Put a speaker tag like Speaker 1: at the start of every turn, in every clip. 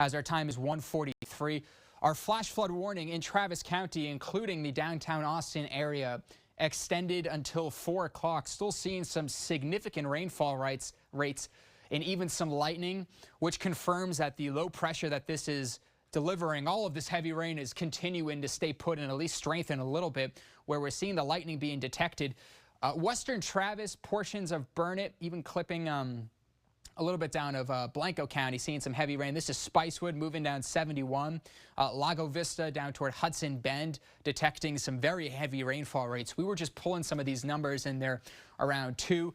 Speaker 1: As our time is 1:43, our flash flood warning in Travis County, including the downtown Austin area, extended until 4 o'clock. Still seeing some significant rainfall rates and even some lightning, which confirms that the low pressure that this is delivering, all of this heavy rain, is continuing to stay put and at least strengthen a little bit, where we're seeing the lightning being detected. Western Travis, portions of Burnett, even clipping a little bit down of Blanco County, seeing some heavy rain. This is Spicewood moving down 71. Lago Vista down toward Hudson Bend, detecting some very heavy rainfall rates. We were just pulling some of these numbers, and they're around 2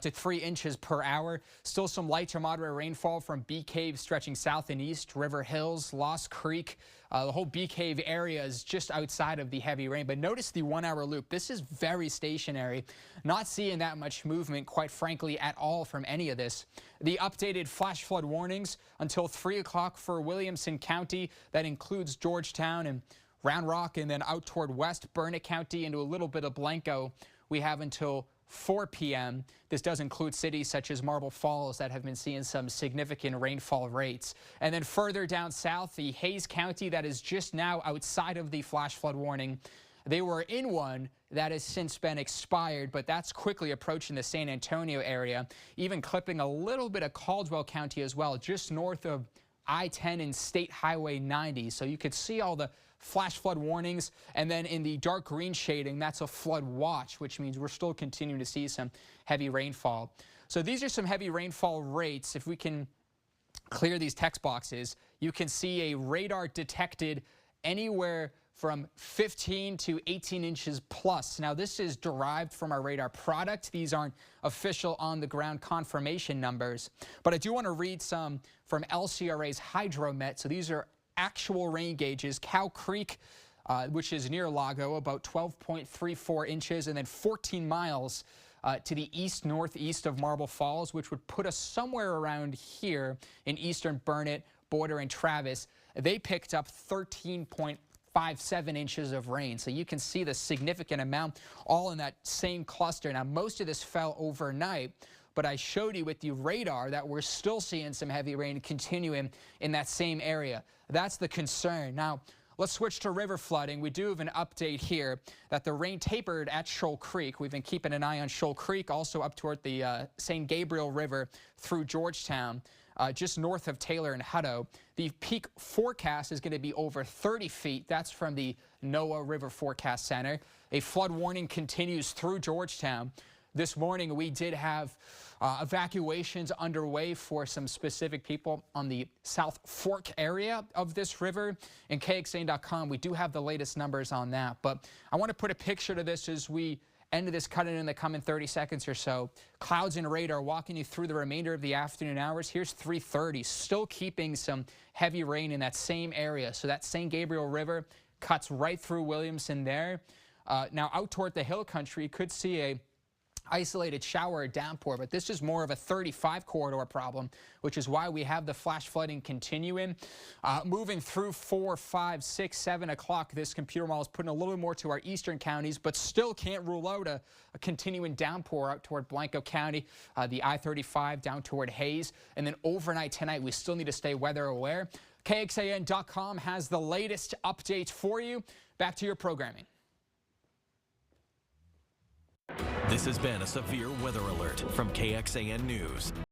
Speaker 1: to 3 inches per hour. Still some light to moderate rainfall from Bee Cave stretching south and east, River Hills, Lost Creek. The whole Bee Cave area is just outside of the heavy rain. But notice the 1 hour loop. This is very stationary. Not seeing that much movement, quite frankly, at all from any of this. The updated flash flood warnings until 3 o'clock for Williamson County. That includes Georgetown and Round Rock, and then out toward West Burnett County into a little bit of Blanco. We have until 4 p.m. This does include cities such as Marble Falls that have been seeing some significant rainfall rates. And then further down south, the Hayes County, that is just now outside of the flash flood warning. They were in one that has since been expired, but that's quickly approaching the San Antonio area, even clipping a little bit of Caldwell County as well, just north of I-10 and State Highway 90. So you could see all the flash flood warnings, and then in the dark green shading, that's a flood watch, which means we're still continuing to see some heavy rainfall. So these are some heavy rainfall rates. If we can clear these text boxes, you can see a radar detected anywhere from 15 to 18 inches plus. Now, this is derived from our radar product. These aren't official on-the-ground confirmation numbers, but I do want to read some from LCRA's Hydromet. So these are actual rain gauges. Cow Creek, which is near Lago, about 12.34 inches, and then 14 miles to the east-northeast of Marble Falls, which would put us somewhere around here in eastern Burnett, Border, and Travis. They picked up 13.57 inches of rain. So you can see the significant amount all in that same cluster. Now, most of this fell overnight, but I showed you with the radar that we're still seeing some heavy rain continuing in that same area. That's the concern. Now, let's switch to river flooding. We do have an update here that the rain tapered at Shoal Creek. We've been keeping an eye on Shoal Creek, also up toward the St. Gabriel River through Georgetown, just north of Taylor and Hutto. The peak forecast is going to be over 30 feet. That's from the NOAA River Forecast Center. A flood warning continues through Georgetown. This morning, we did have evacuations underway for some specific people on the South Fork area of this river. In KXAN.com, we do have the latest numbers on that. But I want to put a picture to this as we end this cut in the coming 30 seconds or so. Clouds and radar walking you through the remainder of the afternoon hours. Here's 3:30, still keeping some heavy rain in that same area. So that St. Gabriel River cuts right through Williamson there. Now out toward the hill country, could see a isolated shower or downpour, but this is more of a 35 corridor problem, which is why we have the flash flooding continuing. Moving through 4, 5, 6, 7 o'clock, this computer model is putting a little bit more to our eastern counties, but still can't rule out a continuing downpour out toward Blanco County, the I-35 down toward Hayes, and then overnight tonight, we still need to stay weather aware. KXAN.com has the latest updates for you. Back to your programming.
Speaker 2: This has been a severe weather alert from KXAN News.